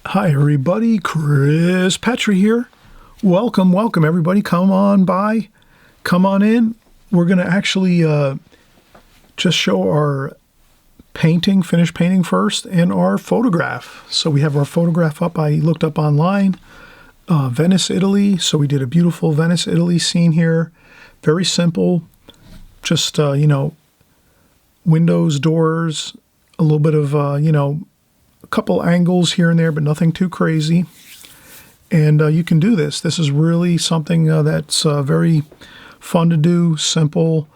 Hi everybody, Chris Petri here. Welcome everybody. Come on by, come on in. We're going to actually just show our painting, finished painting first, and our photograph. So we have our photograph up. I looked up online, Venice, Italy. So we did a beautiful Venice, Italy scene here. Very simple, just, windows, doors, a little bit of, a couple angles here and there, but nothing too crazy. And you can do this. This is really something that's very fun to do, simple.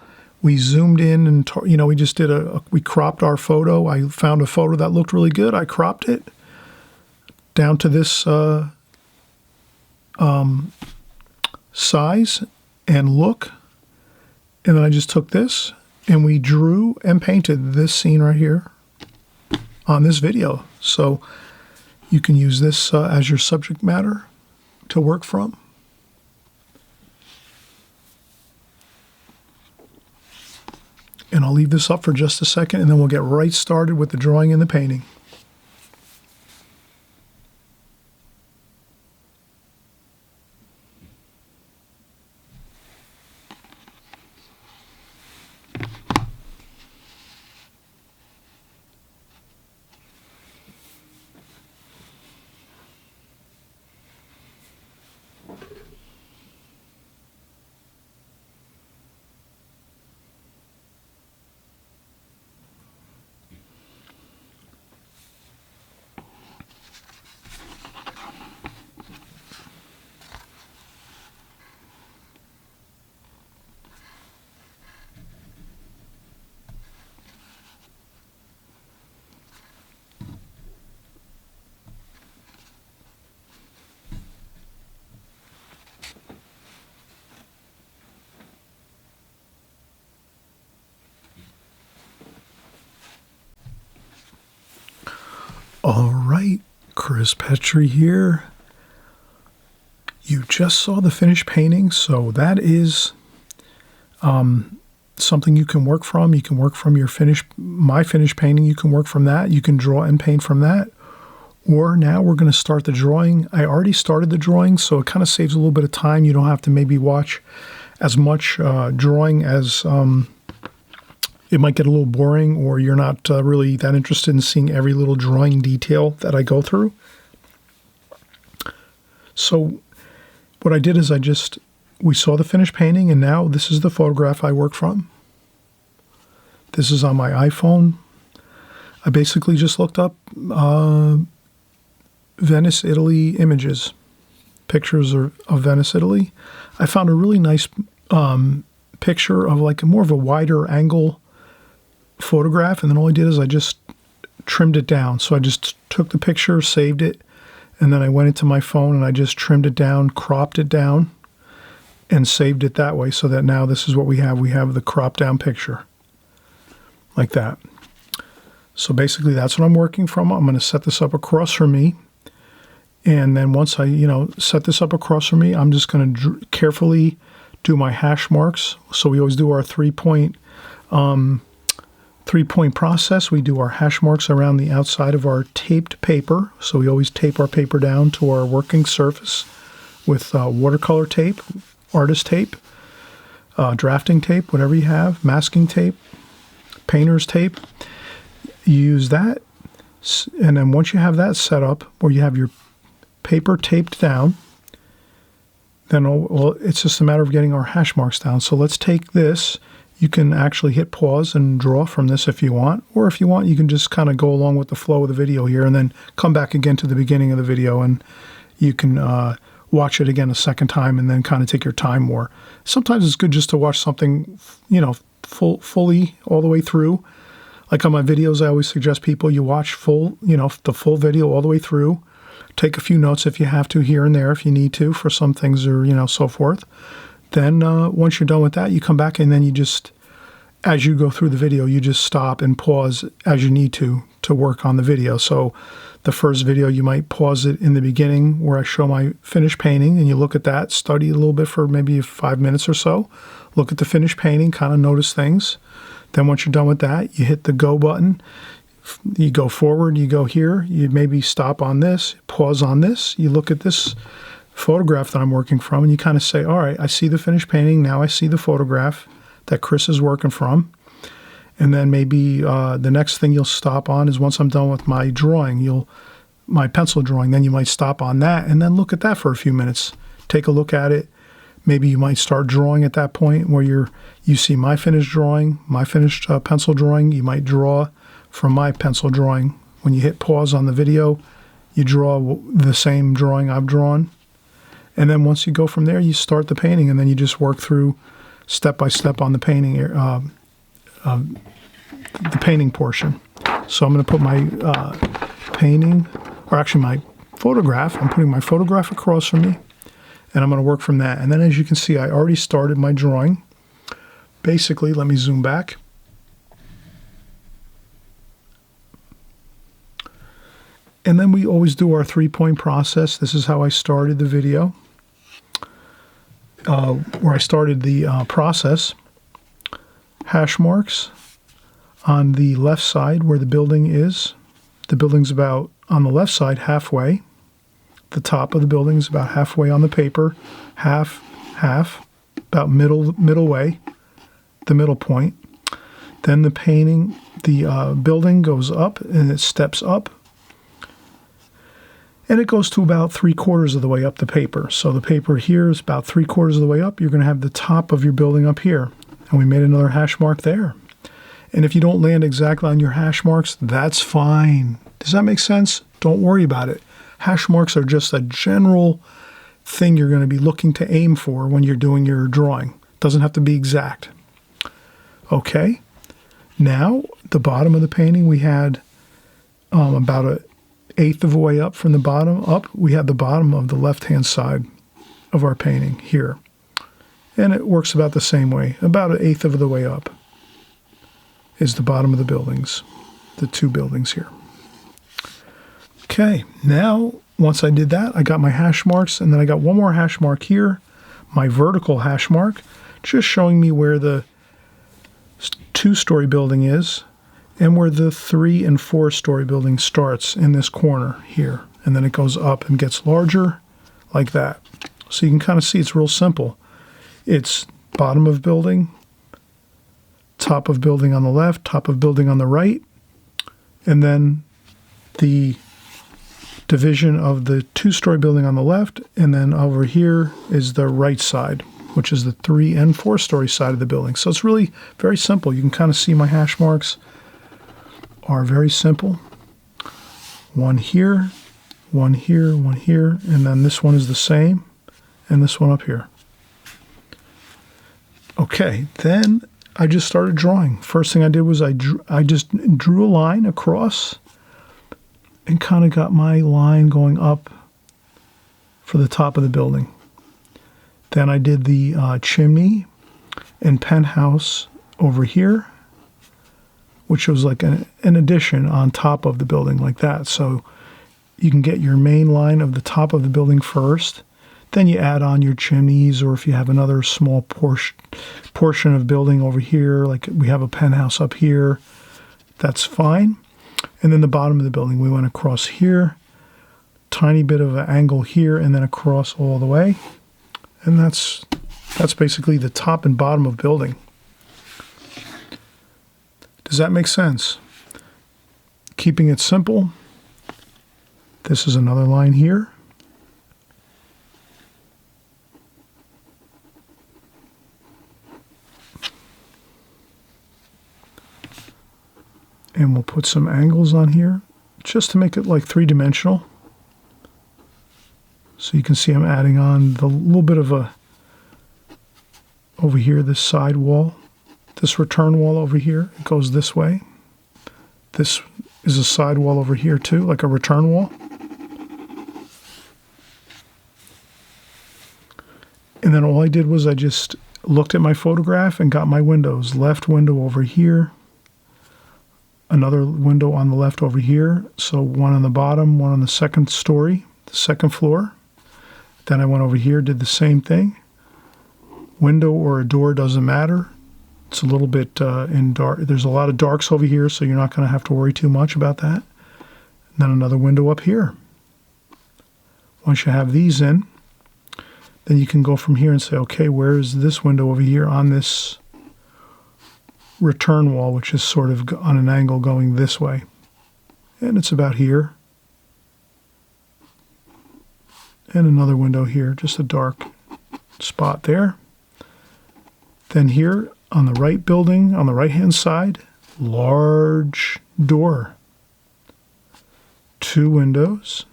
We zoomed in and, we just did we cropped our photo. I found a photo that looked really good. I cropped it down to this size and look. And then I just took this and we drew and painted this scene right here on this video. So you can use this as your subject matter to work from. And I'll leave this up for just a second and then we'll get right started with the drawing and the painting. All right, Chris Petri here. You just saw the finished painting, so that is something you can work from. You can work from my finished painting. You can work from that. You can draw and paint from that. Or now we're going to start the drawing. I already started the drawing, so it kind of saves a little bit of time. You don't have to maybe watch as much drawing as it might get a little boring, or you're not really that interested in seeing every little drawing detail that I go through. So what I did is we saw the finished painting, and now this is the photograph I work from. This is on my iPhone. I basically just looked up Venice, Italy images, pictures of Venice, Italy. I found a really nice picture of like more of a wider angle photograph, and then all I did is I just trimmed it down. So I just took the picture, saved it, and then I went into my phone and I just trimmed it down, cropped it down, and saved it that way, so that now this is what we have. We have the cropped down picture like that. So basically that's what I'm working from. I'm going to set this up across from me, and then once I set this up across from me, I'm just going to carefully do my hash marks. So we always do our three-point process. We do our hash marks around the outside of our taped paper. So we always tape our paper down to our working surface with watercolor tape, artist tape, drafting tape, whatever you have, masking tape, painter's tape. You use that, and then once you have that set up, where you have your paper taped down, then it's just a matter of getting our hash marks down. So let's take this. You can actually hit pause and draw from this if you want, or if you want, you can just kind of go along with the flow of the video here and then come back again to the beginning of the video, and you can watch it again a second time and then kind of take your time more. Sometimes it's good just to watch something, fully all the way through. Like on my videos, I always suggest people you watch the full video all the way through. Take a few notes if you have to here and there if you need to for some things, or so forth. Then once you're done with that, you come back and then you just, as you go through the video, you just stop and pause as you need to work on the video. So the first video, you might pause it in the beginning where I show my finished painting, and you look at that, study a little bit for maybe 5 minutes or so, look at the finished painting, kind of notice things. Then once you're done with that, you hit the go button, You go forward, you go here, you maybe stop on this, pause on this, you look at this photograph that I'm working from, and you kind of say, all right, I see the finished painting, now I see the photograph that Chris is working from. And then maybe the next thing you'll stop on is once I'm done with my drawing, my pencil drawing, then you might stop on that and then look at that for a few minutes. Take a look at it. Maybe you might start drawing at that point where you see my finished drawing, my finished pencil drawing. You might draw from my pencil drawing. When you hit pause on the video, you draw the same drawing I've drawn. And then once you go from there, you start the painting, and then you just work through step by step on the painting, the painting portion. So I'm going to put my painting, or actually my photograph. I'm putting my photograph across from me, and I'm going to work from that. And then as you can see, I already started my drawing. Basically, let me zoom back. And then we always do our 3-point process. This is how I started the video, where I started the process. Hash marks on the left side where the building is. The building's about, on the left side, halfway. The top of the building is about halfway on the paper. Half, about middle way, the middle point. Then the painting, the building goes up, and it steps up. And it goes to about 3/4 of the way up the paper. So the paper here is about 3/4 of the way up. You're going to have the top of your building up here. And we made another hash mark there. And if you don't land exactly on your hash marks, that's fine. Does that make sense? Don't worry about it. Hash marks are just a general thing you're going to be looking to aim for when you're doing your drawing. It doesn't have to be exact. Okay. Now, the bottom of the painting, we had about 1/8 of the way up from the bottom up. We had the bottom of the left-hand side of our painting here. And it works about the same way. About 1/8 of the way up is the bottom of the buildings, the two buildings here. Okay, now once I did that, I got my hash marks, and then I got one more hash mark here, my vertical hash mark, just showing me where the 2-story building is and where the 3- and 4-story building starts in this corner here. And then it goes up and gets larger like that. So you can kind of see it's real simple. It's bottom of building, top of building on the left, top of building on the right, and then the division of the 2-story building on the left, and then over here is the right side, which is the 3- and 4-story side of the building. So it's really very simple. You can kind of see my hash marks are very simple. One here, one here, one here, and then this one is the same, and this one up here. Okay, then I just started drawing. First thing I did was I just drew a line across and kind of got my line going up for the top of the building. Then I did the chimney and penthouse over here, which was like an addition on top of the building like that. So you can get your main line of the top of the building first, then you add on your chimneys, or if you have another small portion of building over here, like we have a penthouse up here, that's fine. And then the bottom of the building, we went across here, tiny bit of an angle here, and then across all the way. And that's basically the top and bottom of building. Does that make sense? Keeping it simple, this is another line here. And we'll put some angles on here just to make it like 3-dimensional. So you can see I'm adding on the little bit of a, over here, this side wall, this return wall over here. It goes this way. This is a side wall over here too, like a return wall. And then all I did was I just looked at my photograph and got my windows. Left window over here. Another window on the left over here. So one on the bottom, one on the second story, the second floor. Then I went over here, did the same thing. Window or a door doesn't matter. It's a little bit in dark. There's a lot of darks over here, so you're not going to have to worry too much about that. And then another window up here. Once you have these in, then you can go from here and say, okay, where is this window over here on this return wall, which is sort of on an angle going this way. And it's about here. And another window here, just a dark spot there. Then here on the right building, on the right-hand side, large door. 2 windows.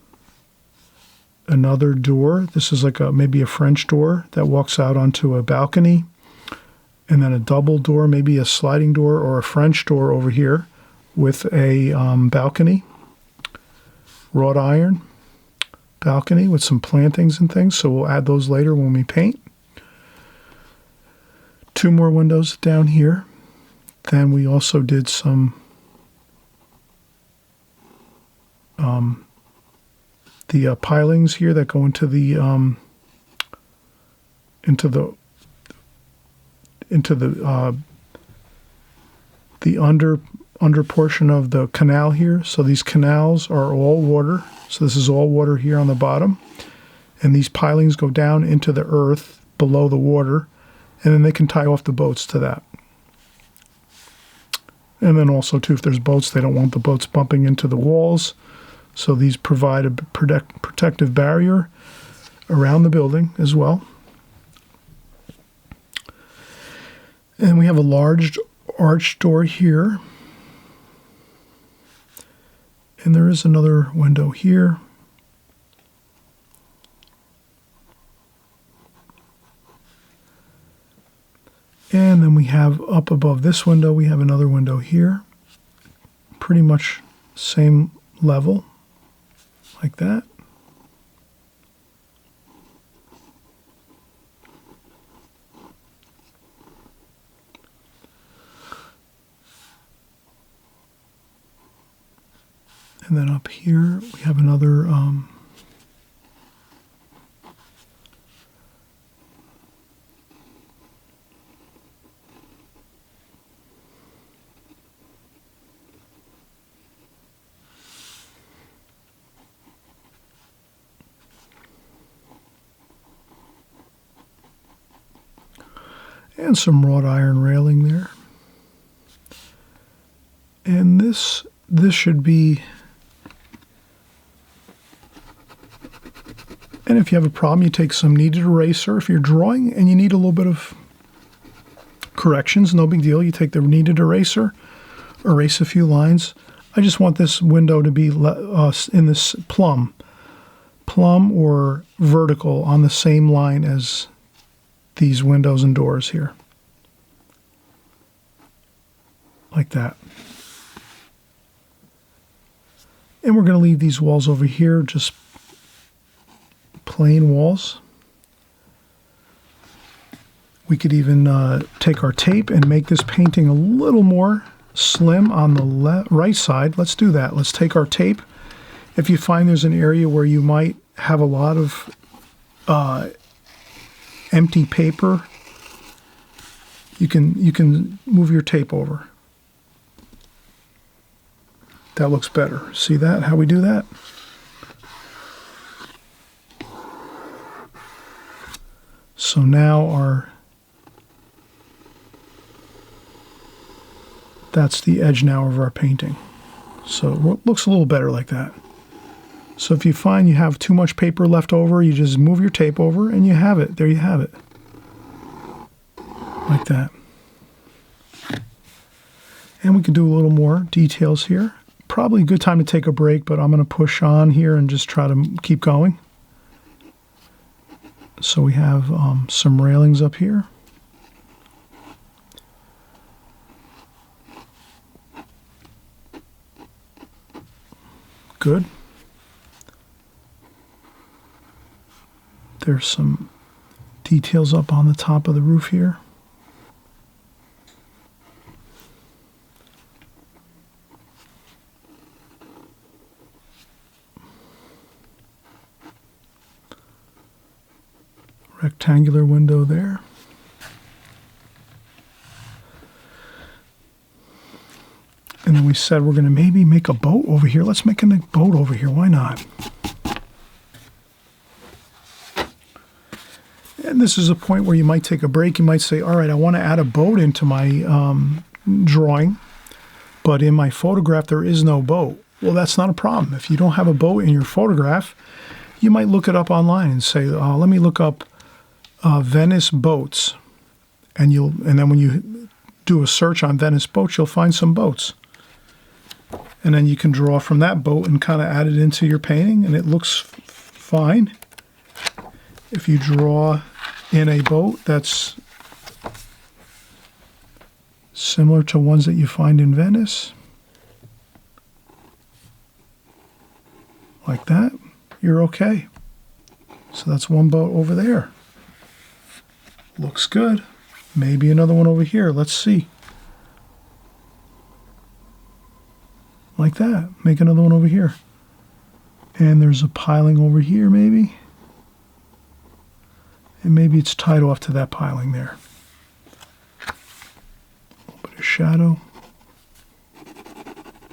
Another door. This is like maybe a French door that walks out onto a balcony. And then a double door, maybe a sliding door or a French door over here with a balcony. Wrought iron balcony with some plantings and things, so we'll add those later when we paint. 2 more windows down here. Then we also did some the pilings here that go into the under portion of the canal here. So these canals are all water. So this is all water here on the bottom. And these pilings go down into the earth below the water, and then they can tie off the boats to that. And then also, too, if there's boats, they don't want the boats bumping into the walls. So these provide a protective barrier around the building as well. And we have a large arched door here. And there is another window here. And then we have up above this window, we have another window here. Pretty much same level, like that. And then up here, we have another and some wrought iron railing there. And this should be, and if you have a problem, you take some kneaded eraser. If you're drawing and you need a little bit of corrections, no big deal. You take the kneaded eraser, erase a few lines. I just want this window to be in this plumb or vertical on the same line as these windows and doors here. Like that. And we're going to leave these walls over here, just plain walls. We could even take our tape and make this painting a little more slim on the right side. Let's do that. Let's take our tape. If you find there's an area where you might have a lot of empty paper, you can move your tape over. That looks better. See that? How we do that? So now that's the edge now of our painting. So it looks a little better like that. So if you find you have too much paper left over, you just move your tape over and you have it. There you have it. Like that. And we can do a little more details here. Probably a good time to take a break, but I'm going to push on here and just try to keep going. So we have some railings up here. Good. There's some details up on the top of the roof here. Rectangular window there. And then we said we're going to maybe make a boat over here. Let's make a boat over here. Why not? And this is a point where you might take a break. You might say, all right, I want to add a boat into my drawing, but in my photograph there is no boat. Well, that's not a problem. If you don't have a boat in your photograph, you might look it up online and say, let me look up Venice boats. And then when you do a search on Venice boats, you'll find some boats. And then you can draw from that boat and kind of add it into your painting, and it looks fine. If you draw in a boat that's similar to ones that you find in Venice, like that, you're okay. So that's one boat over there. Looks good. Maybe another one over here. Let's see. Like that. Make another one over here. And there's a piling over here, maybe. And maybe it's tied off to that piling there. A little bit of shadow.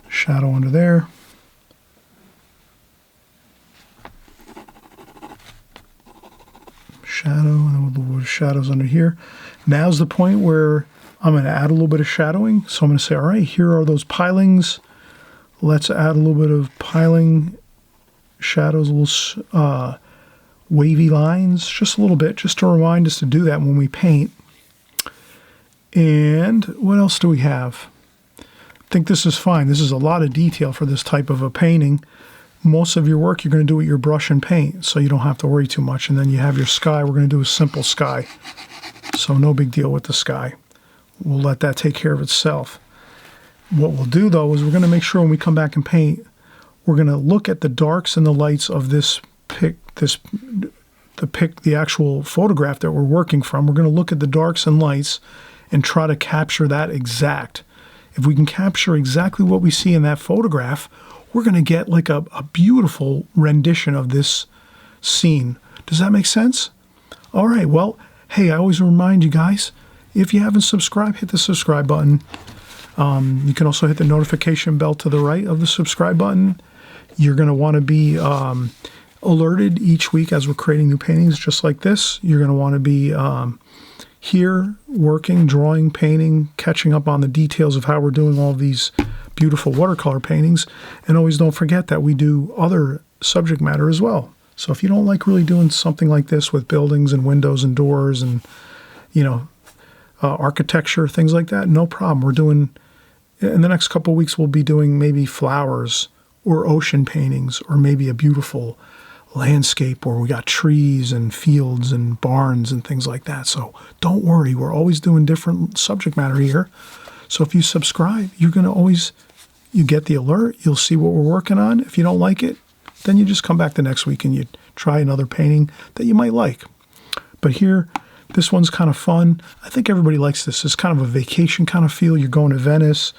Shadow under there. Shadow, and then a little bit of shadows under here. Now's the point where I'm going to add a little bit of shadowing. So I'm going to say, all right, here are those pilings. Let's add a little bit of piling shadows, a little wavy lines, just a little bit, just to remind us to do that when we paint. And what else do we have? I think this is fine. This is a lot of detail for this type of a painting. Most of your work you're going to do with your brush and paint, so you don't have to worry too much. And then you have your sky. We're going to do a simple sky, so no big deal with the sky. We'll let that take care of itself. What we'll do, though, is we're going to make sure when we come back and paint, we're going to look at the darks and the lights of this the actual photograph that we're working from. We're going to look at the darks and lights and try to capture that exact. If we can capture exactly what we see in that photograph, we're going to get like a beautiful rendition of this scene. Does that make sense? All right, well, hey, I always remind you guys, if you haven't subscribed, hit the subscribe button. You can also hit the notification bell to the right of the subscribe button. You're going to want to be alerted each week as we're creating new paintings just like this. You're going to want to be here working, drawing, painting, catching up on the details of how we're doing all these beautiful watercolor paintings. And always don't forget that we do other subject matter as well. So if you don't like really doing something like this with buildings and windows and doors and, architecture, things like that, no problem. We're doing, in the next couple of weeks, we'll be doing maybe flowers or ocean paintings or maybe a beautiful landscape where we got trees and fields and barns and things like that. So don't worry. We're always doing different subject matter here. So if you subscribe, you're going to always, you get the alert. You'll see what we're working on. If you don't like it, then you just come back the next week and you try another painting that you might like. But here, this one's kind of fun. I think everybody likes this. It's kind of a vacation kind of feel. You're going to Venice.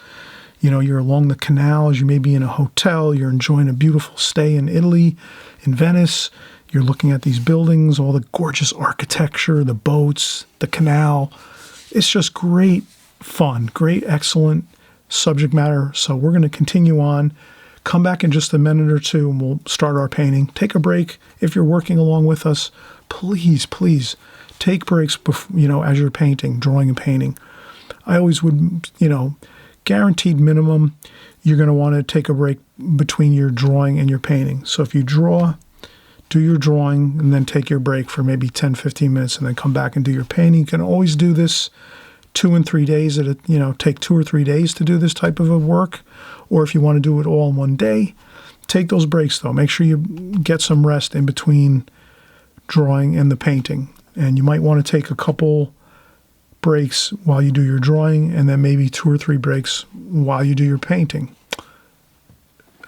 You're along the canals. You may be in a hotel. You're enjoying a beautiful stay in Italy, in Venice. You're looking at these buildings, all the gorgeous architecture, the boats, the canal. It's just great fun, great, excellent subject matter. So we're going to continue on. Come back in just a minute or two and we'll start our painting. Take a break. If you're working along with us, please, please take breaks before, as you're painting, drawing and painting. I always would, guaranteed minimum, you're going to want to take a break between your drawing and your painting. So if you draw, do your drawing, and then take your break for maybe 10, 15 minutes, and then come back and do your painting. You can always do this 2 and 3 days at a, take 2 or 3 days to do this type of a work. Or if you want to do it all in one day, take those breaks though. Make sure you get some rest in between drawing and the painting. And you might want to take a couple breaks while you do your drawing, and then maybe 2 or 3 breaks while you do your painting.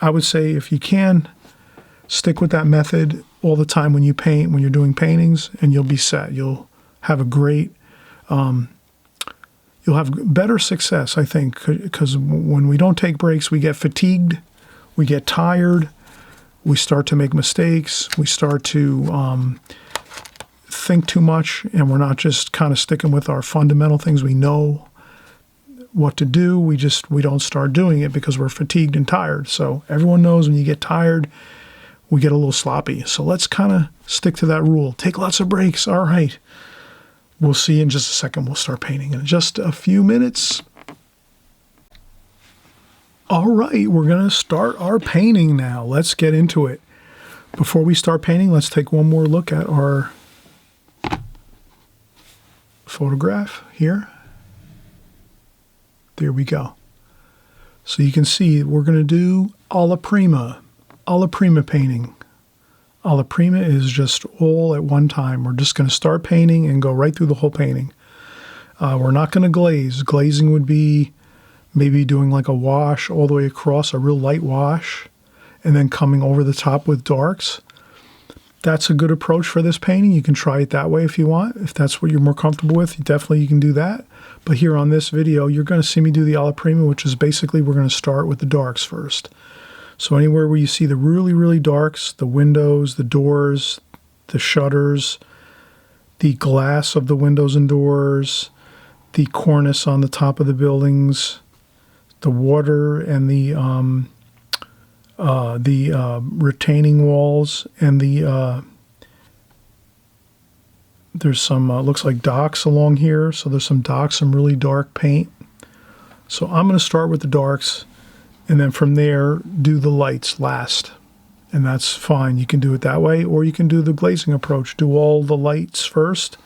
I would say if you can, stick with that method all the time when you paint, when you're doing paintings, and you'll be set. You'll have a great, you'll have better success, I think, because when we don't take breaks, we get fatigued, we get tired, we start to make mistakes, we start to think too much, and we're not just kind of sticking with our fundamental things we know. what to do. We don't start doing it because we're fatigued and tired. So everyone knows when you get tired, we get a little sloppy. So let's kind of stick to that rule. Take lots of breaks. All right. We'll see in just a second. We'll start painting in just a few minutes. All right, we're going to start our painting now. Let's get into it. Before we start painting, let's take one more look at our photograph here. There we go. So you can see we're going to do alla prima painting. Alla prima is just all at one time. We're just going to start painting and go right through the whole painting. We're not going to glaze. Glazing would be maybe doing like a wash all the way across, a real light wash, and then coming over the top with darks. That's a good approach for this painting. You can try it that way if you want. If that's what you're more comfortable with, definitely you can do that. But here on this video, you're going to see me do the alla prima, which is basically we're going to start with the darks first. So anywhere where you see the really, really darks, the windows, the doors, the shutters, the glass of the windows and doors, the cornice on the top of the buildings, the water and the retaining walls, and there's some looks like docks along here. So there's some docks, some really dark paint. So I'm going to start with the darks, and then from there do the lights last. And that's fine. You can do it that way, or you can do the glazing approach. Do all the lights first.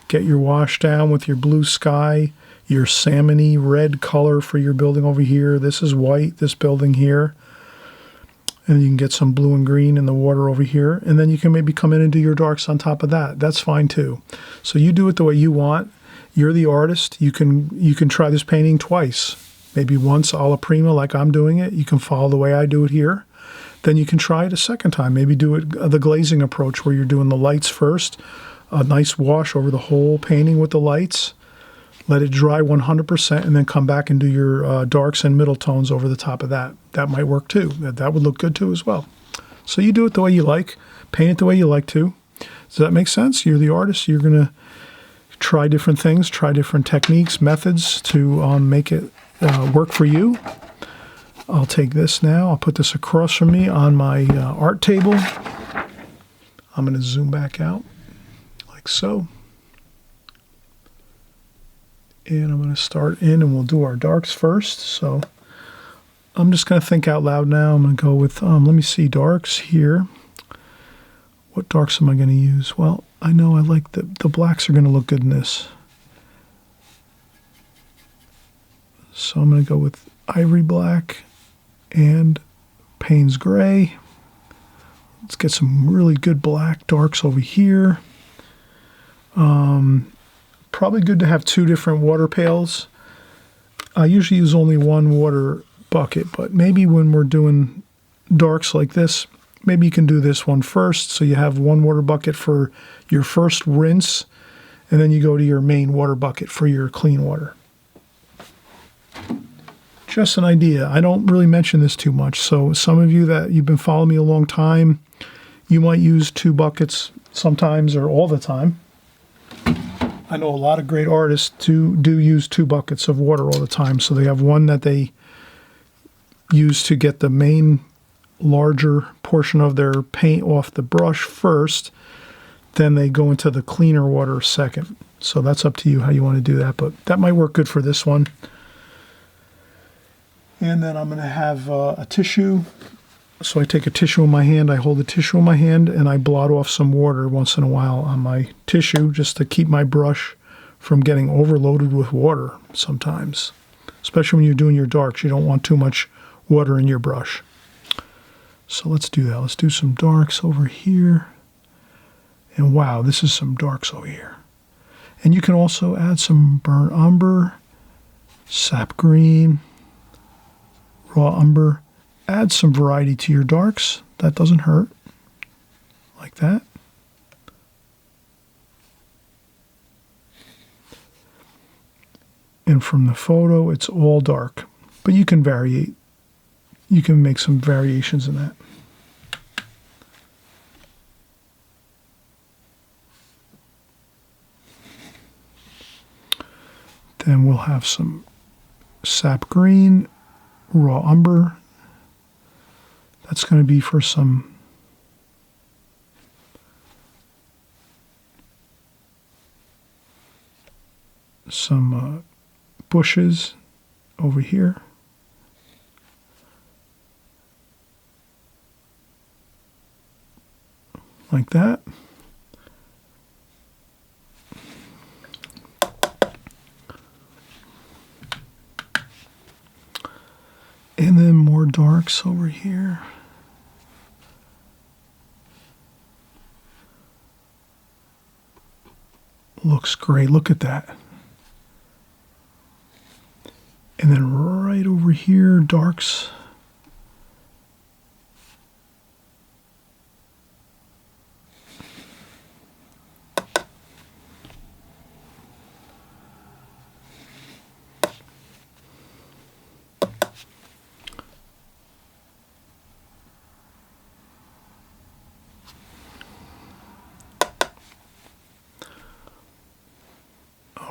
Get your wash down with your blue sky, your salmony red color for your building over here. This is white, this building here. And you can get some blue and green in the water over here. And then you can maybe come in and do your darks on top of that. That's fine too. So you do it the way you want. You're the artist. You can try this painting twice. Maybe once alla prima like I'm doing it. You can follow the way I do it here. Then you can try it a second time. Maybe do it the glazing approach where you're doing the lights first. A nice wash over the whole painting with the lights. Let it dry 100% and then come back and do your darks and middle tones over the top of that. That might work too. That would look good too as well. So you do it the way you like. Paint it the way you like to. Does that make sense? You're the artist. You're going to try different things, try different techniques, methods to make it work for you. I'll take this now. I'll put this across from me on my art table. I'm going to zoom back out like so. And I'm going to start in, and we'll do our darks first. So I'm just going to think out loud now. I'm going to go with, let me see, darks here. What darks am I going to use? Well, I know I like the blacks are going to look good in this. So I'm going to go with ivory black and Payne's gray. Let's get some really good black darks over here. Probably good to have two different water pails. I usually use only one water bucket, but maybe when we're doing darks like this, maybe you can do this one first. So you have one water bucket for your first rinse, and then you go to your main water bucket for your clean water. Just an idea. I don't really mention this too much. So some of you that you've been following me a long time, you might use two buckets sometimes or all the time. I know a lot of great artists do use two buckets of water all the time. So they have one that they use to get the main larger portion of their paint off the brush first. Then they go into the cleaner water second. So that's up to you how you want to do that. But that might work good for this one. And then I'm going to have a tissue. So I take a tissue in my hand, I hold the tissue in my hand, and I blot off some water once in a while on my tissue just to keep my brush from getting overloaded with water sometimes. Especially when you're doing your darks, you don't want too much water in your brush. So let's do that. Let's do some darks over here. And wow, this is some darks over here. And you can also add some burnt umber, sap green, raw umber. Add some variety to your darks. That doesn't hurt. Like that. And from the photo, it's all dark. But you can variate. You can make some variations in that. Then we'll have some sap green, raw umber. That's going to be for some bushes over here. Like that. And then more darks over here. Looks great. Look at that. And then right over here, darks.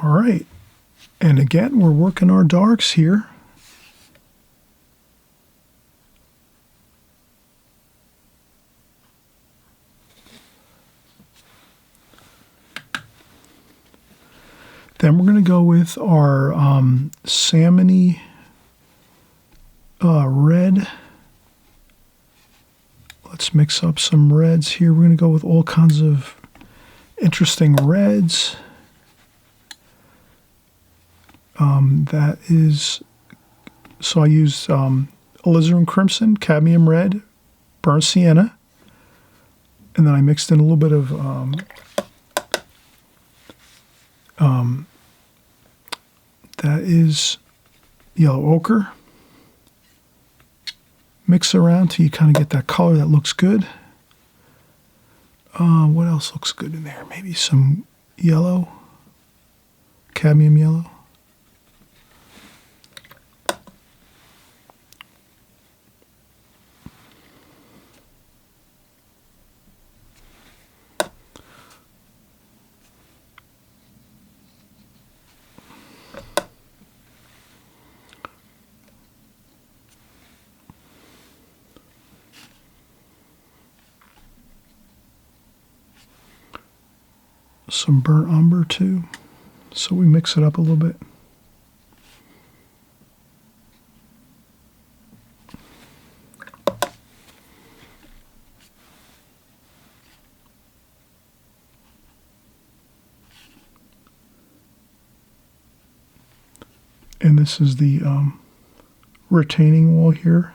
All right. And again, we're working our darks here. Then we're going to go with our salmony red. Let's mix up some reds here. We're going to go with all kinds of interesting reds. That is, so I used alizarin crimson, cadmium red, burnt sienna, and then I mixed in a little bit of that is yellow ochre. Mix around till you kind of get that color that looks good. What else looks good in there? Maybe some yellow, cadmium yellow. Some burnt umber too, so we mix it up a little bit. And this is the retaining wall here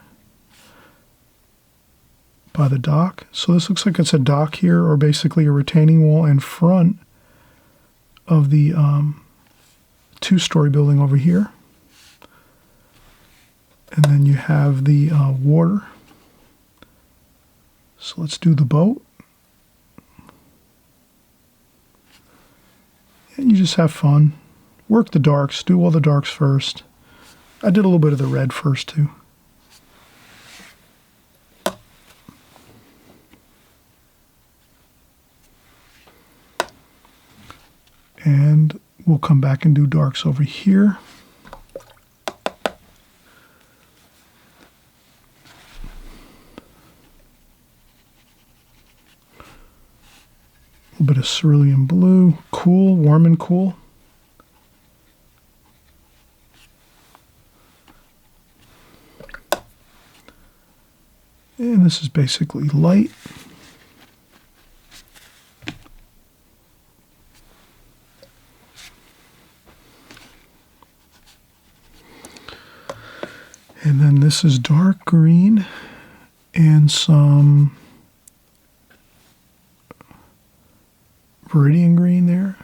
by the dock. So this looks like it's a dock here, or basically a retaining wall in front of the two-story building over here. And then you have the water. So let's do the boat. And you just have fun. Work the darks, do all the darks first. I did a little bit of the red first too. And we'll come back and do darks over here. A little bit of cerulean blue, cool, warm and cool. And this is basically light. And then this is dark green and some Viridian green there.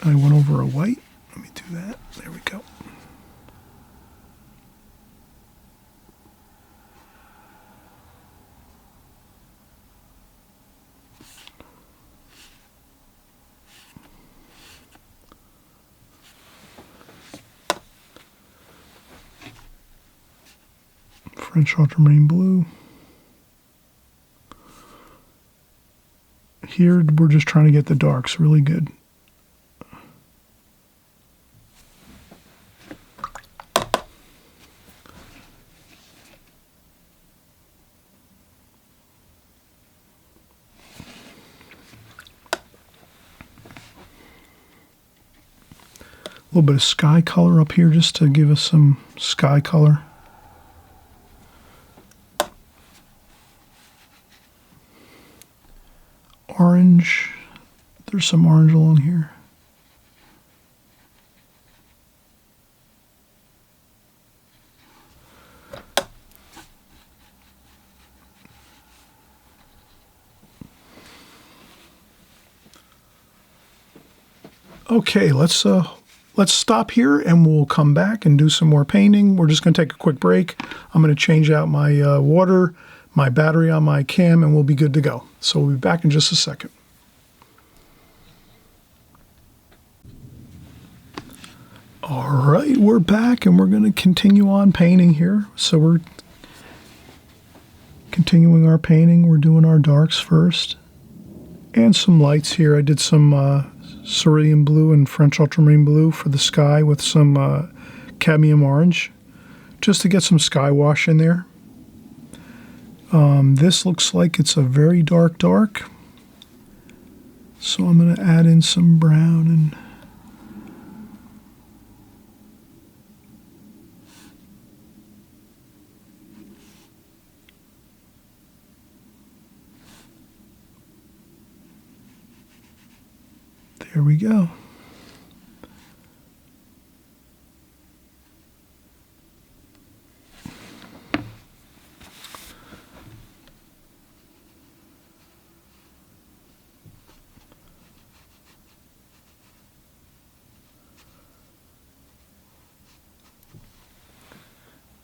I went over a white. Let me do that. There we go. French ultramarine blue. Here we're just trying to get the darks really good. little bit of sky color up here just to give us some sky color. Orange. There's some orange along here. Okay, let's stop here and we'll come back and do some more painting. We're just going to take a quick break. I'm going to change out my water, my battery on my cam, and we'll be good to go. So we'll be back in just a second. All right, we're back and we're going to continue on painting here. So we're continuing our painting. We're doing our darks first and some lights here. I did some cerulean blue and French ultramarine blue for the sky with some cadmium orange just to get some sky wash in there. This looks like it's a very dark, so I'm going to add in some brown and there we go.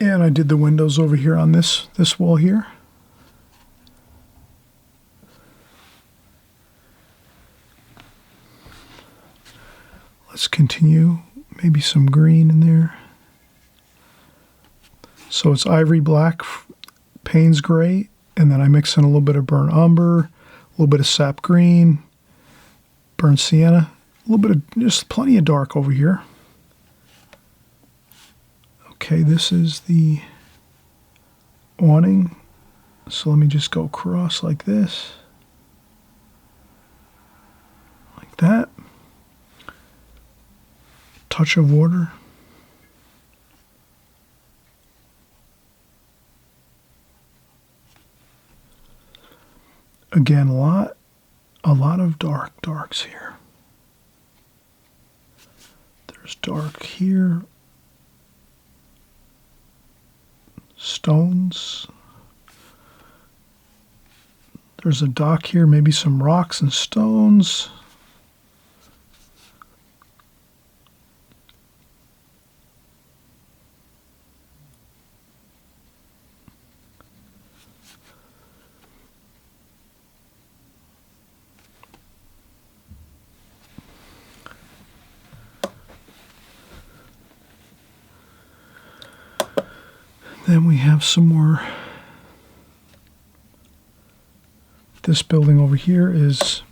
And I did the windows over here on this wall here. Let's continue, maybe some green in there. So it's ivory black, Payne's gray, and then I mix in a little bit of burnt umber, a little bit of sap green, burnt sienna, a little bit of just plenty of dark over here. Okay, this is the awning. So let me just go across like this, like that. Touch of water. Again, a lot of darks here. There's dark here. Stones. There's a dock here, maybe some rocks and stones. Then we have some more. This building over here is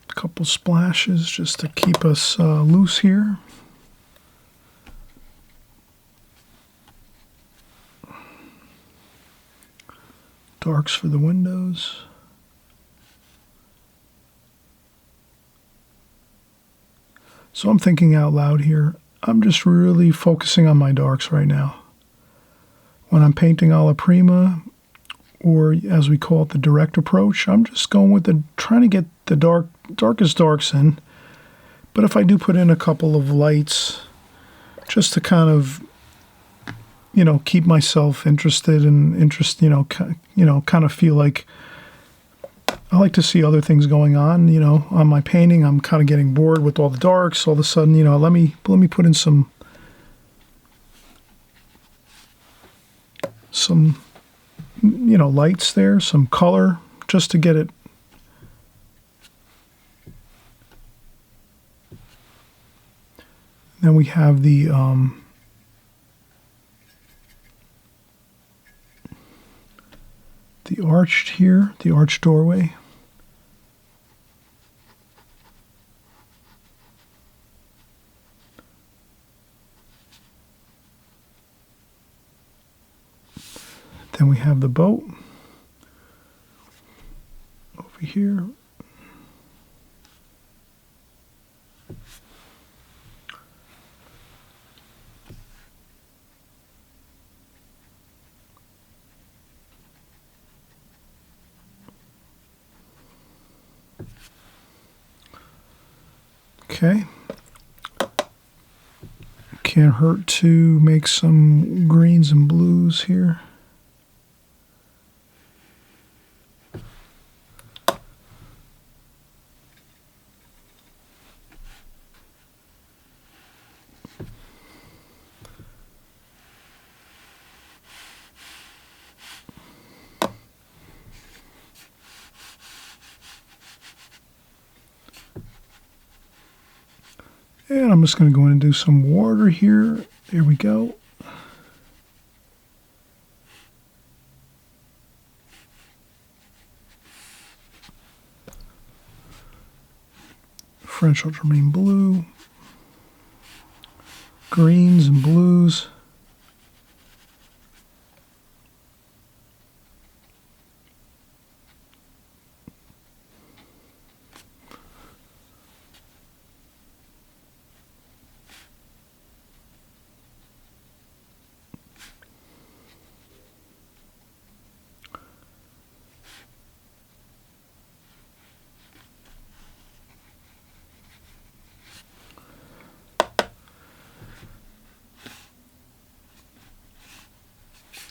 a couple splashes just to keep us loose here. Darks for the windows. So I'm thinking out loud here. I'm just really focusing on my darks right now. When I'm painting alla prima, or as we call it, the direct approach, I'm just going with trying to get the darkest darks in. But if I do put in a couple of lights, just to kind of, keep myself interested and kind of feel like I like to see other things going on, on my painting. I'm kind of getting bored with all the darks. All of a sudden, let me put in some lights there, some color, just to get it. Then we have the arched here, the arched doorway. Then we have the boat over here. Okay. Can't hurt to make some greens and blues here. And I'm just going to go in and do some water here. There we go. French ultramarine blue. Greens and blues.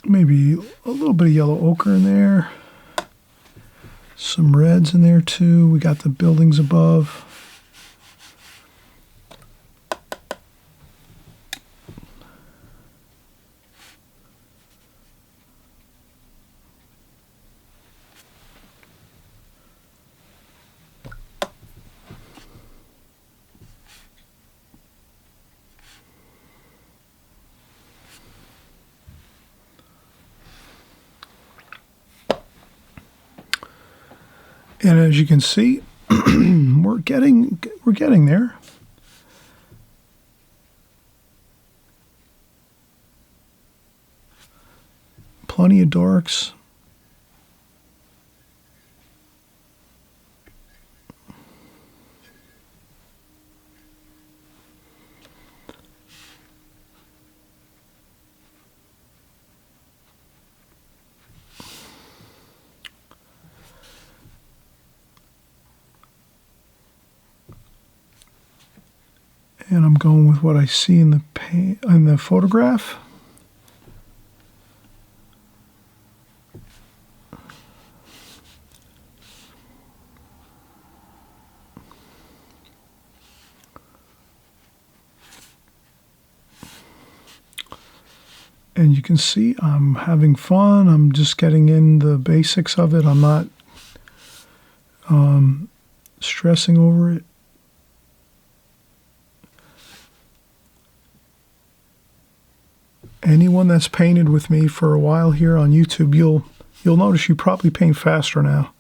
Maybe a little bit of yellow ochre in there. Some reds in there too. We got the buildings above. And as you can see, we're getting there. Plenty of darks. And I'm going with what I see in the photograph. And you can see I'm having fun. I'm just getting in the basics of it. I'm not stressing over it. Anyone that's painted with me for a while here on YouTube, you'll notice you probably paint faster now.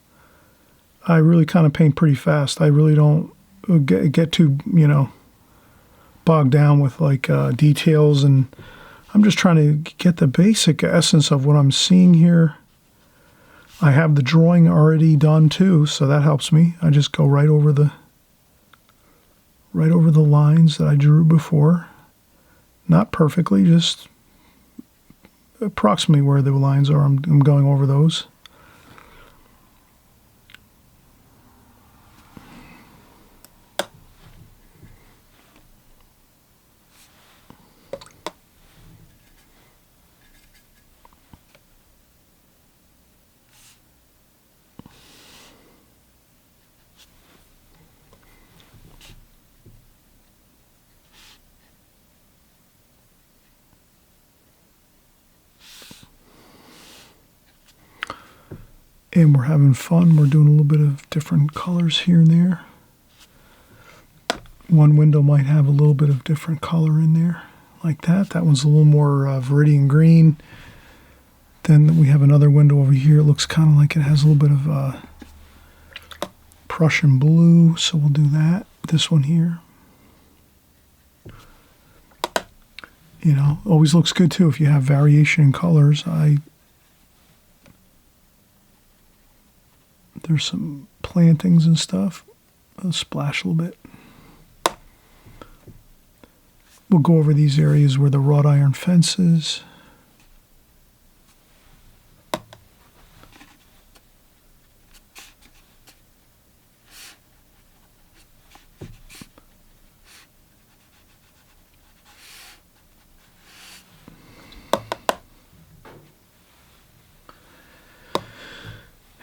I really kind of paint pretty fast. I really don't get too, bogged down with like details, and I'm just trying to get the basic essence of what I'm seeing here. I have the drawing already done too, so that helps me. I just go right over the lines that I drew before. Not perfectly, just approximately where the lines are. I'm going over those. And we're having fun. We're doing a little bit of different colors here and there. One window might have a little bit of different color in there, like that. That one's a little more viridian green. Then we have another window over here. It looks kind of like it has a little bit of Prussian blue, so we'll do that. This one here. Always looks good too if you have variation in colors. There's some plantings and stuff. I'll splash a little bit. We'll go over these areas where the wrought iron fence is.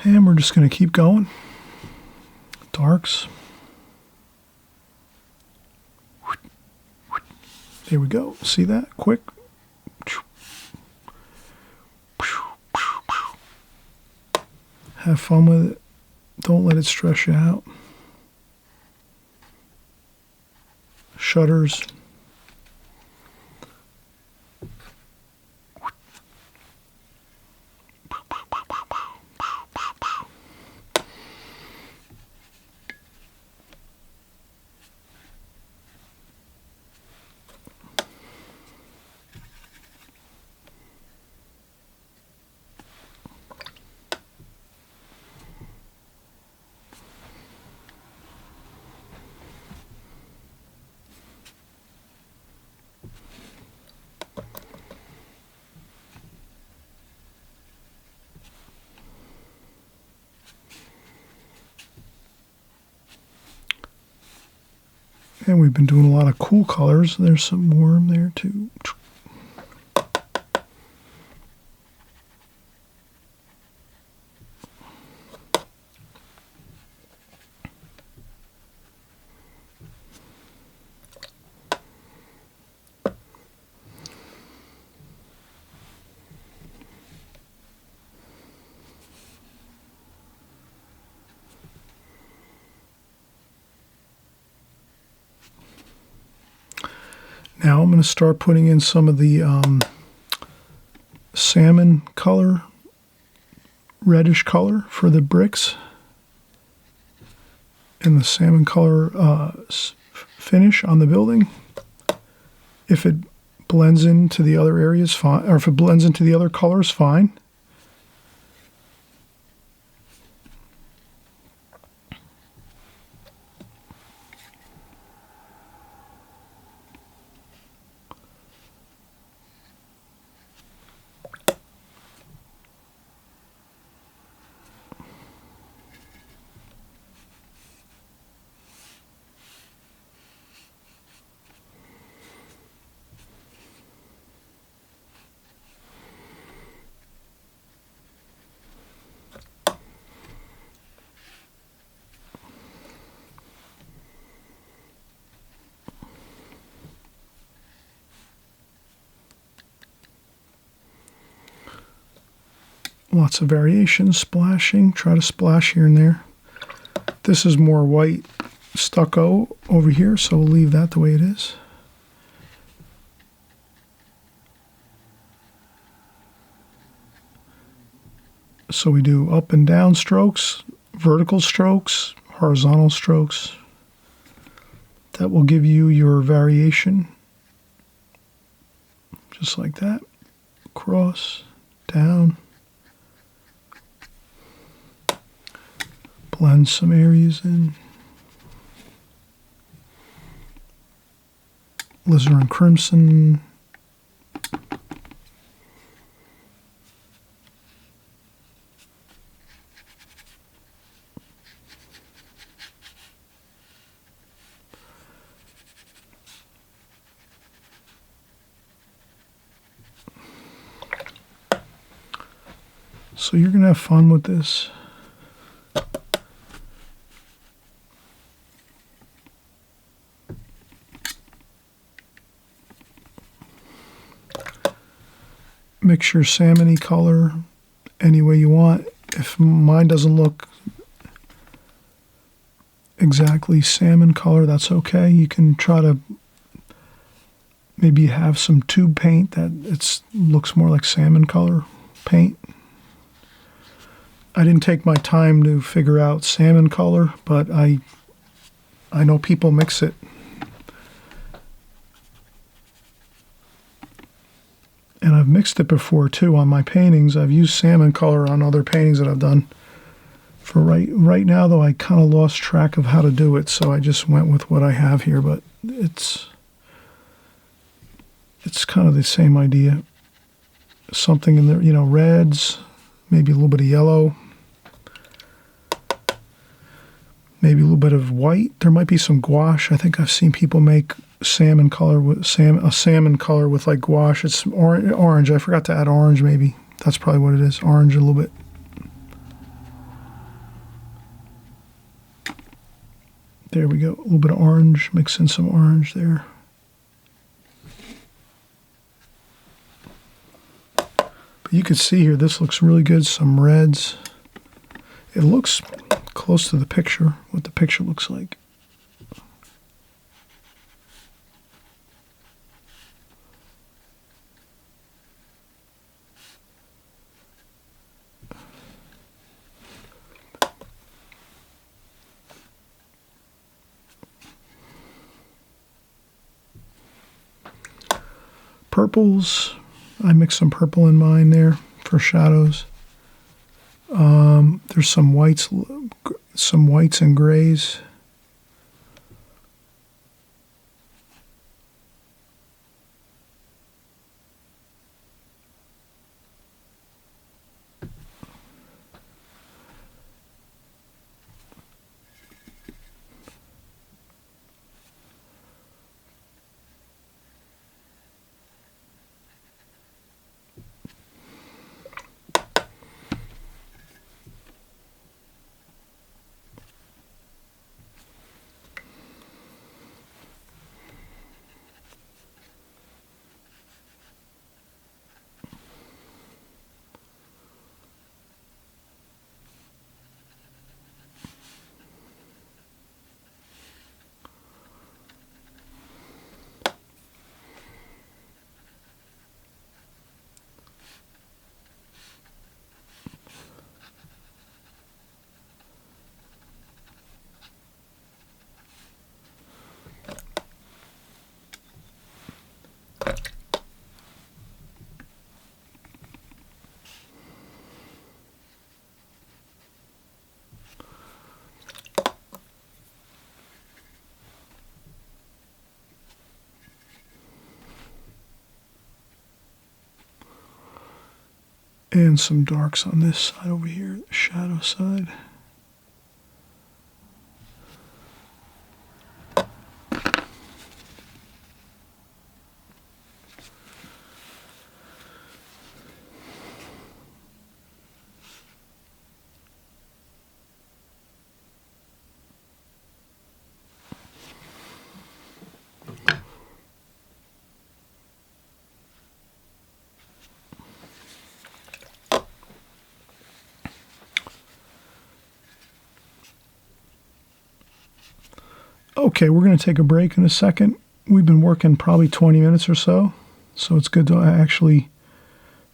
And we're just going to keep going. Darks. There we go. See that? Quick. Have fun with it. Don't let it stress you out. Shutters. And we've been doing a lot of cool colors. There's some warm there too. Now I'm going to start putting in some of the salmon color, reddish color for the bricks, and the salmon color finish on the building. If it blends into the other areas, fine, or if it blends into the other colors, fine. Lots of variations, splashing, try to splash here and there. This is more white stucco over here, so we'll leave that the way it is. So we do up and down strokes, vertical strokes, horizontal strokes. That will give you your variation, just like that. Across, down. Blend some areas in. Alizarin crimson. So you're going to have fun with this. Mix your salmon-y color any way you want. If mine doesn't look exactly salmon color, that's okay. You can try to maybe have some tube paint that looks more like salmon color paint. I didn't take my time to figure out salmon color, but I know people mix it. And I've mixed it before too on my paintings. I've used salmon color on other paintings that I've done. For right now, though, I kind of lost track of how to do it, so I just went with what I have here, but it's kind of the same idea. Something in there, reds, maybe a little bit of yellow, maybe a little bit of white. There might be some gouache. I think I've seen people make salmon color with salmon color with like gouache. It's orange. I forgot to add orange. Maybe that's probably what it is. Orange a little bit. There we go. A little bit of orange. Mix in some orange there. But you can see here, this looks really good. Some reds. It looks close to the picture, what the picture looks like. Purples, I mixed some purple in mine there for shadows. There's some whites and grays. And some darks on this side over here, the shadow side. Okay, we're going to take a break in a second. We've been working probably 20 minutes or so, so it's good to actually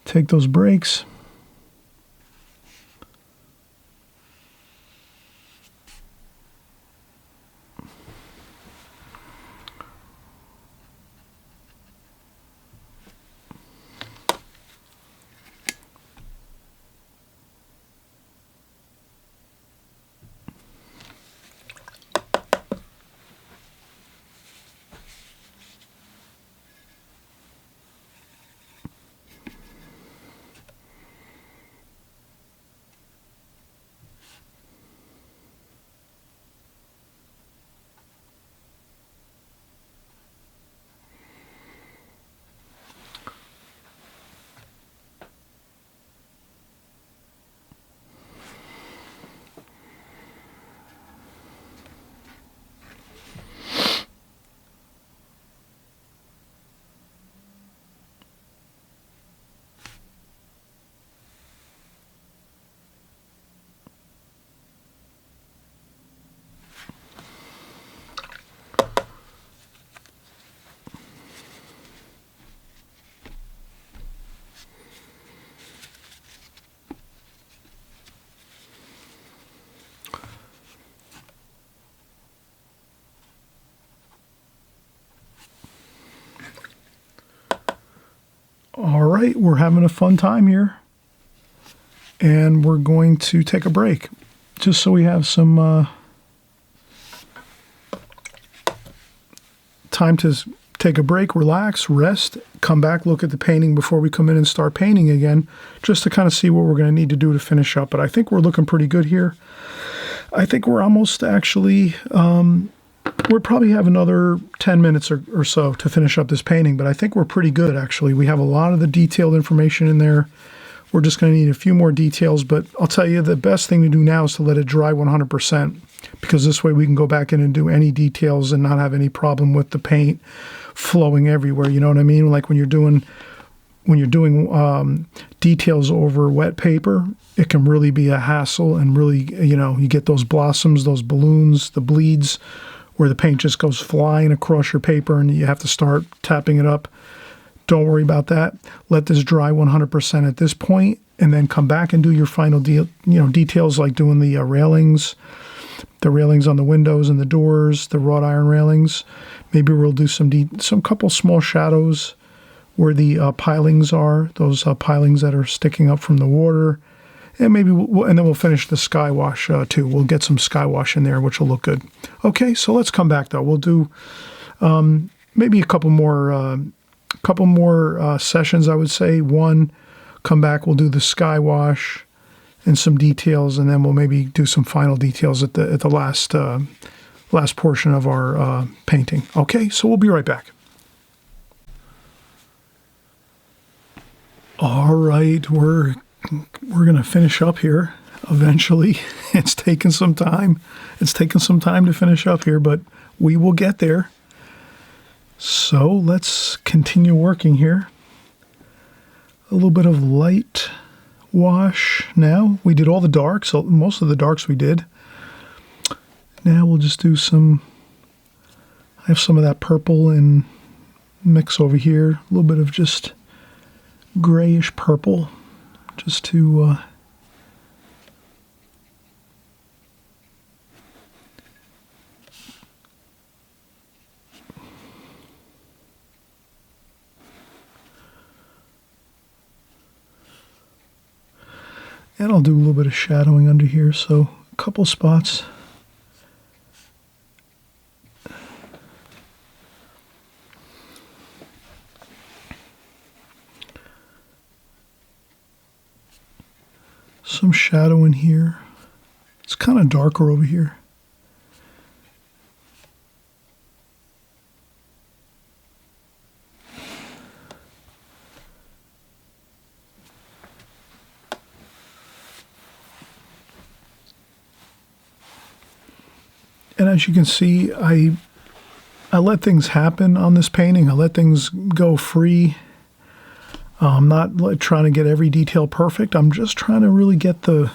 take those breaks. All right, we're having a fun time here, and we're going to take a break. just so we have some time to take a break, relax, rest, come back, look at the painting before we come in and start painting again, just to kind of see what we're going to need to do to finish up. But I think we're looking pretty good here. I think we're almost actually, we'll probably have another 10 minutes or so to finish up this painting, but I think we're pretty good, actually. We have a lot of the detailed information in there. We're just going to need a few more details, but I'll tell you, the best thing to do now is to let it dry 100%, because this way we can go back in and do any details and not have any problem with the paint flowing everywhere. You know what I mean? Like when you're doing details over wet paper, it can really be a hassle, and really, you know, you get those blossoms, those balloons, the bleeds, where the paint just goes flying across your paper and you have to start tapping it up. Don't worry about that. Let this dry 100% at this point, and then come back and do your final details, like doing the railings on the windows and the doors, the wrought iron railings. Maybe we'll do some couple small shadows where the pilings are, those pilings that are sticking up from the water. And maybe and then we'll finish the sky wash too. We'll get some sky wash in there, which will look good. Okay, so let's come back though. We'll do maybe a couple more sessions, I would say. One, come back, we'll do the sky wash and some details, and then we'll maybe do some final details at the last portion of our painting. Okay, so we'll be right back. All right, we're going to finish up here eventually. It's taken some time. It's taken some time to finish up here, but we will get there. So let's continue working here. A little bit of light wash now. We did all the darks, so most of the darks we did. Now we'll just do I have some of that purple and mix over here. A little bit of just grayish purple, just to and I'll do a little bit of shadowing under here, so a couple spots. Some shadow in here. It's kind of darker over here. And as you can see, I let things happen on this painting. I let things go free. I'm not trying to get every detail perfect. I'm just trying to really get the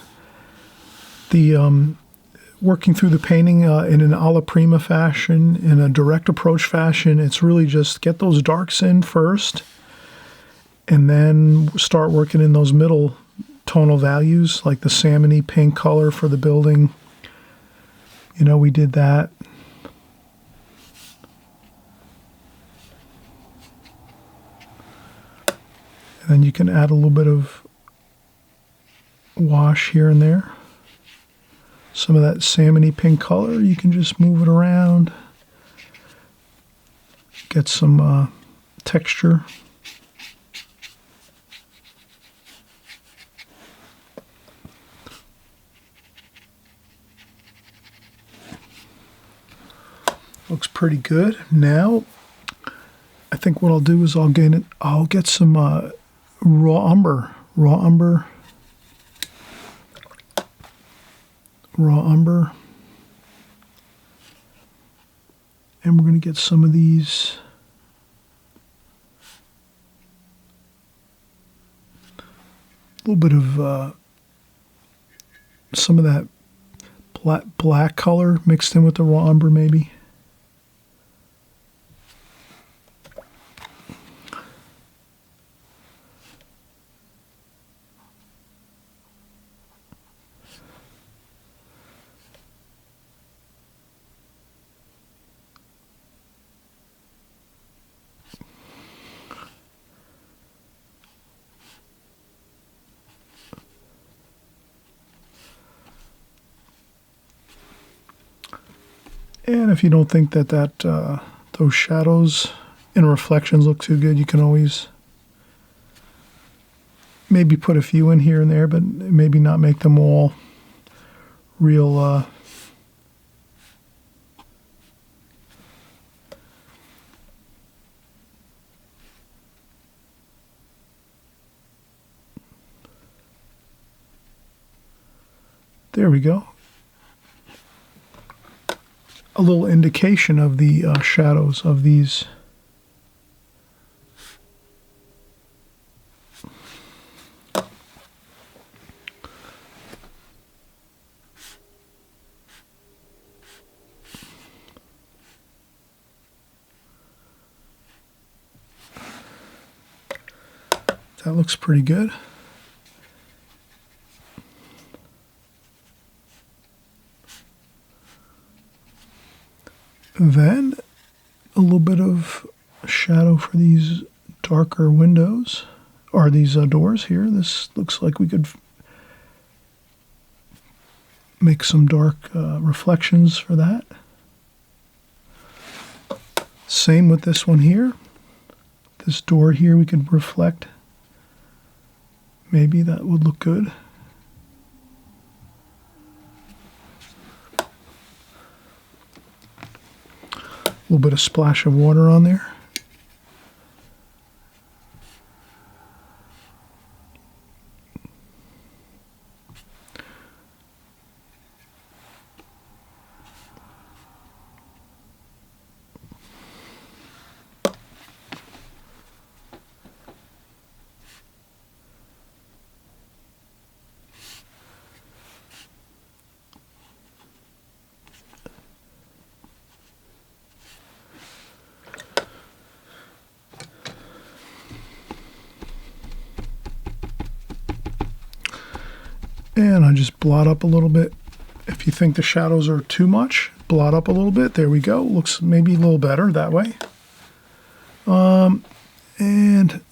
working through the painting in an alla prima fashion, in a direct approach fashion. It's really just get those darks in first, and then start working in those middle tonal values, like the salmony pink color for the building. You know, we did that. And then you can add a little bit of wash here and there. Some of that salmony pink color, you can just move it around. Get some texture. Looks pretty good. Now, I think what I'll do is I'll get some raw umber, and we're going to get some of these little bit of some of that black color mixed in with the raw umber, maybe. And if you don't think that those shadows and reflections look too good, you can always maybe put a few in here and there, but maybe not make them all real there we go. A little indication of the shadows of these. That looks pretty good. Then a little bit of shadow for these darker windows, or these doors here. This looks like we could make some dark reflections for that. Same with this one here. This door here we could reflect. Maybe that would look good. A little bit of splash of water on there. And I just blot up a little bit. If you think the shadows are too much, blot up a little bit. There we go. Looks maybe a little better that way. And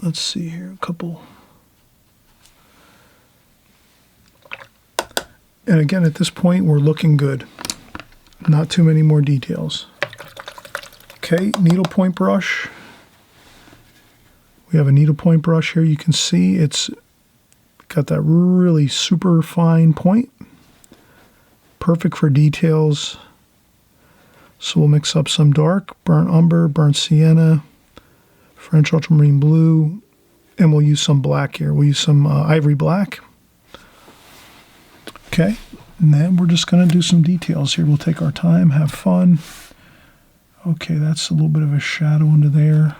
let's see here, a couple. And again, at this point, we're looking good. Not too many more details. Okay, needlepoint brush. We have a needlepoint brush here. You can see it's got that really super fine point. Perfect for details. So we'll mix up some dark, burnt umber, burnt sienna, French ultramarine blue, and we'll use some black here. We'll use some ivory black. Okay, and then we're just going to do some details here. We'll take our time, have fun. Okay, that's a little bit of a shadow under there.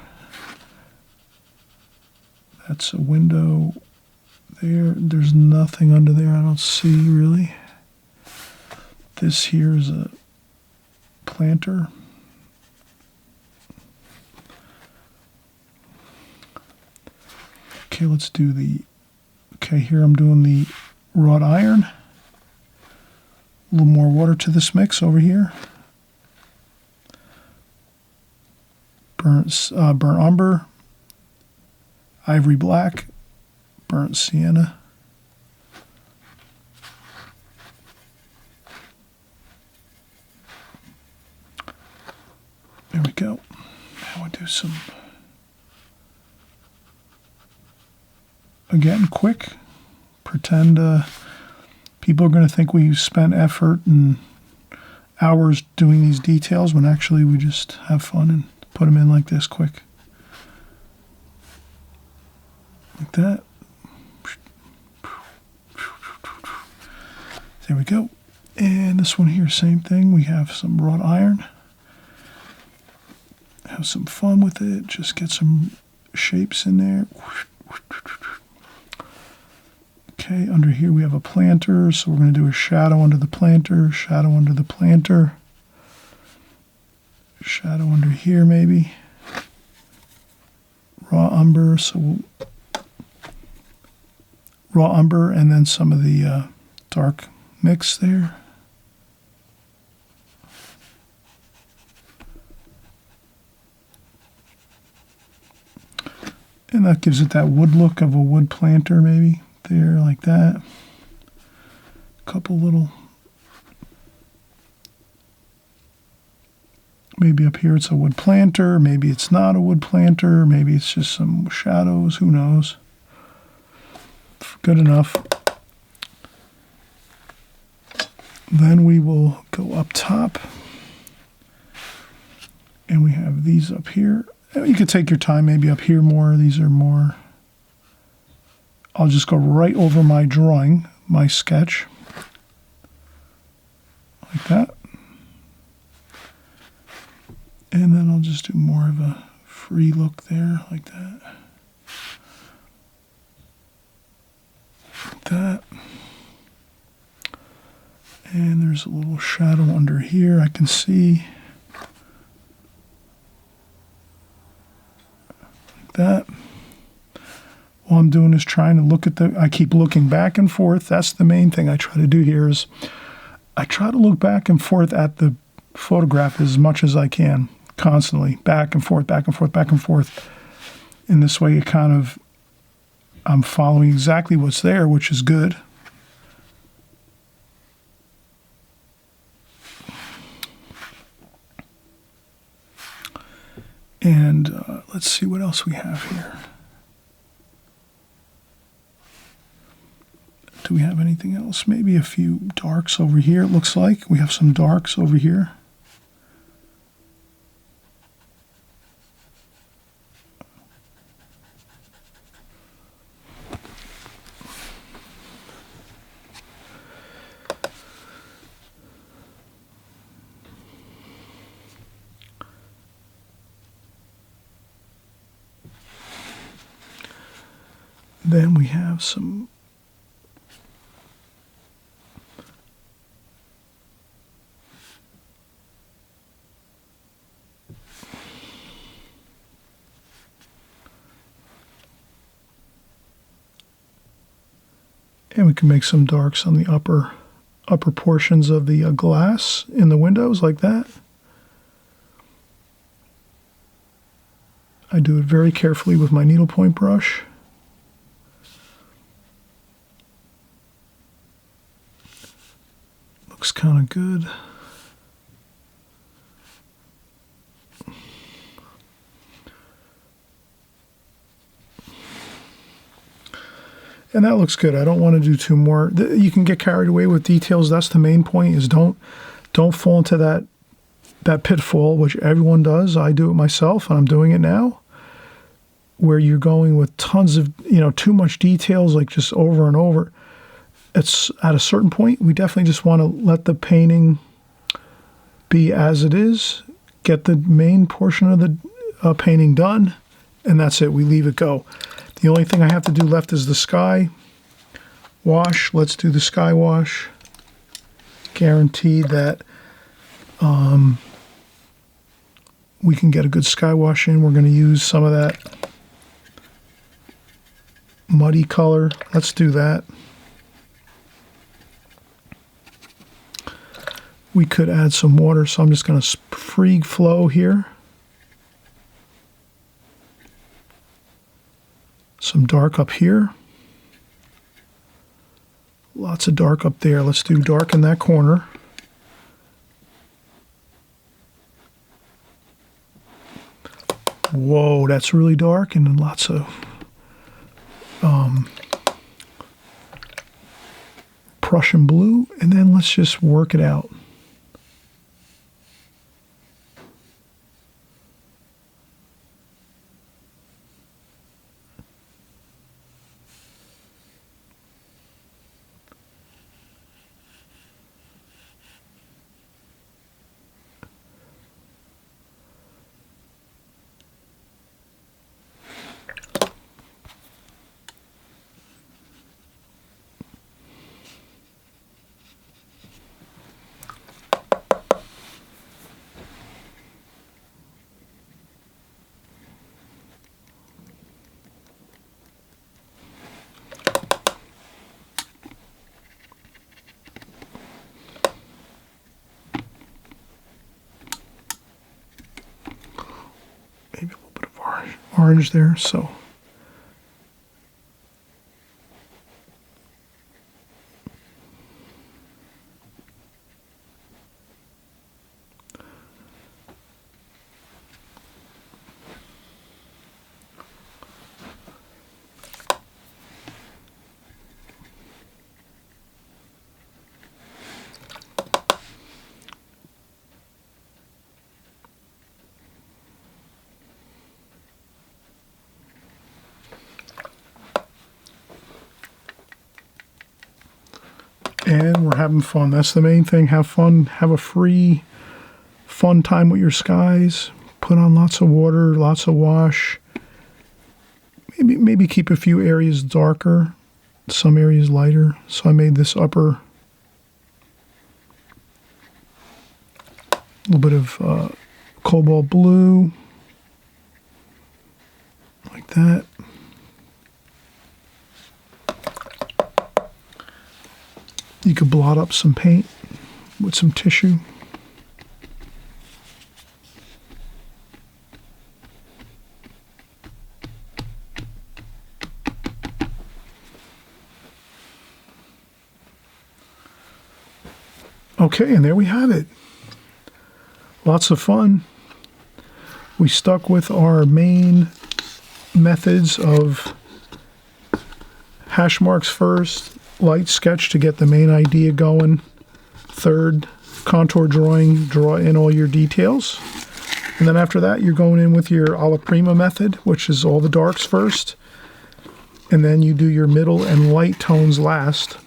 That's a window. There's nothing under there I don't see really. This here is a planter. Okay, let's do okay, here I'm doing the wrought iron. A little more water to this mix over here. Burnt umber, ivory black, burnt sienna. There we go. Now we'll do some, again, quick. Pretend people are going to think we spent effort and hours doing these details when actually we just have fun and put them in like this quick. Like that. There we go. And this one here, same thing. We have some wrought iron. Have some fun with it. Just get some shapes in there. Okay, under here we have a planter, so we're going to do a shadow under the planter, shadow under the planter, shadow under here maybe. Raw umber, so raw umber and then some of the dark mix there. And that gives it that wood look of a wood planter maybe, there like that. A couple little Maybe up here it's a wood planter, maybe it's not a wood planter, maybe it's just some shadows, who knows. Good enough. Then we will go up top, and we have these up here. You could take your time, maybe up here more, these are more. I'll just go right over my drawing, my sketch, like that. And then I'll just do more of a free look there, like that. Like that. And there's a little shadow under here I can see. Like that. All I'm doing is trying to look at I keep looking back and forth. That's the main thing I try to do here is I try to look back and forth at the photograph as much as I can, constantly, back and forth, back and forth, back and forth. In this way, it kind of, I'm following exactly what's there, which is good. And let's see what else we have here. Do we have anything else? Maybe a few darks over here, it looks like. We have some darks over here. Then we have some and we can make some darks on the upper portions of the glass in the windows like that. I do it very carefully with my needlepoint brush. Looks kind of good. And that looks good. I don't want to do two more. You can get carried away with details. That's the main point, is don't fall into that pitfall, which everyone does. I do it myself, and I'm doing it now, where you're going with tons of, too much details, like just over and over. It's at a certain point, we definitely just want to let the painting be as it is, get the main portion of the painting done, and that's it. We leave it go. The only thing I have to do left is the sky wash. Let's do the sky wash. Guaranteed that we can get a good sky wash in. We're going to use some of that muddy color. Let's do that. We could add some water, so I'm just going to free flow here. Some dark up here. Lots of dark up there. Let's do dark in that corner. Whoa, that's really dark, and then lots of Prussian blue, and then let's just work it out. Maybe a little bit of orange there, so. And we're having fun. That's the main thing. Have fun. Have a free, fun time with your skies. Put on lots of water, lots of wash. Maybe keep a few areas darker, some areas lighter. So I made this upper little bit of cobalt blue, like that. You could blot up some paint with some tissue. Okay, and there we have it. Lots of fun. We stuck with our main methods of hash marks first, light sketch to get the main idea going. Third, contour drawing, draw in all your details. And then after that, you're going in with your alla prima method, which is all the darks first. And then you do your middle and light tones last.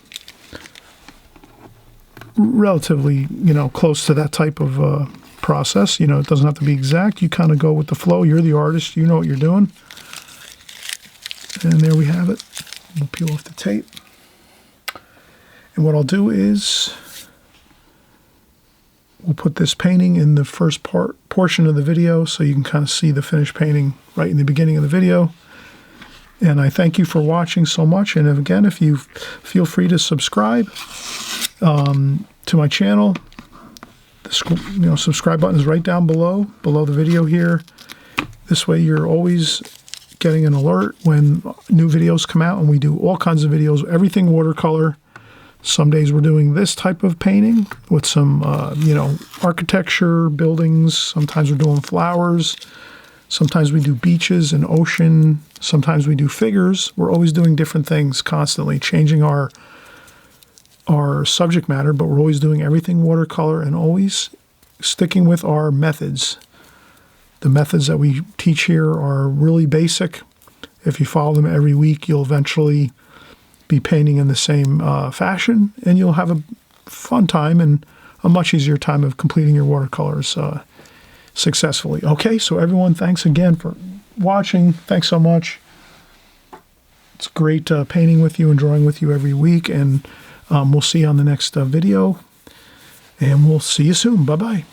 Relatively, close to that type of process. It doesn't have to be exact. You kind of go with the flow. You're the artist. You know what you're doing. And there we have it. We'll peel off the tape. And what I'll do is we'll put this painting in the first portion of the video so you can kind of see the finished painting right in the beginning of the video. And I thank you for watching so much. And again, if you feel free to subscribe to my channel. The subscribe button is right down below the video here. This way you're always getting an alert when new videos come out, and we do all kinds of videos, everything watercolor. Some days we're doing this type of painting with some, architecture, buildings. Sometimes we're doing flowers. Sometimes we do beaches and ocean. Sometimes we do figures. We're always doing different things constantly, changing our subject matter, but we're always doing everything watercolor and always sticking with our methods. The methods that we teach here are really basic. If you follow them every week, you'll eventually be painting in the same fashion, and you'll have a fun time and a much easier time of completing your watercolors successfully. Okay, so everyone, thanks again for watching. Thanks so much. It's great painting with you and drawing with you every week, and we'll see you on the next video, and we'll see you soon. Bye-bye.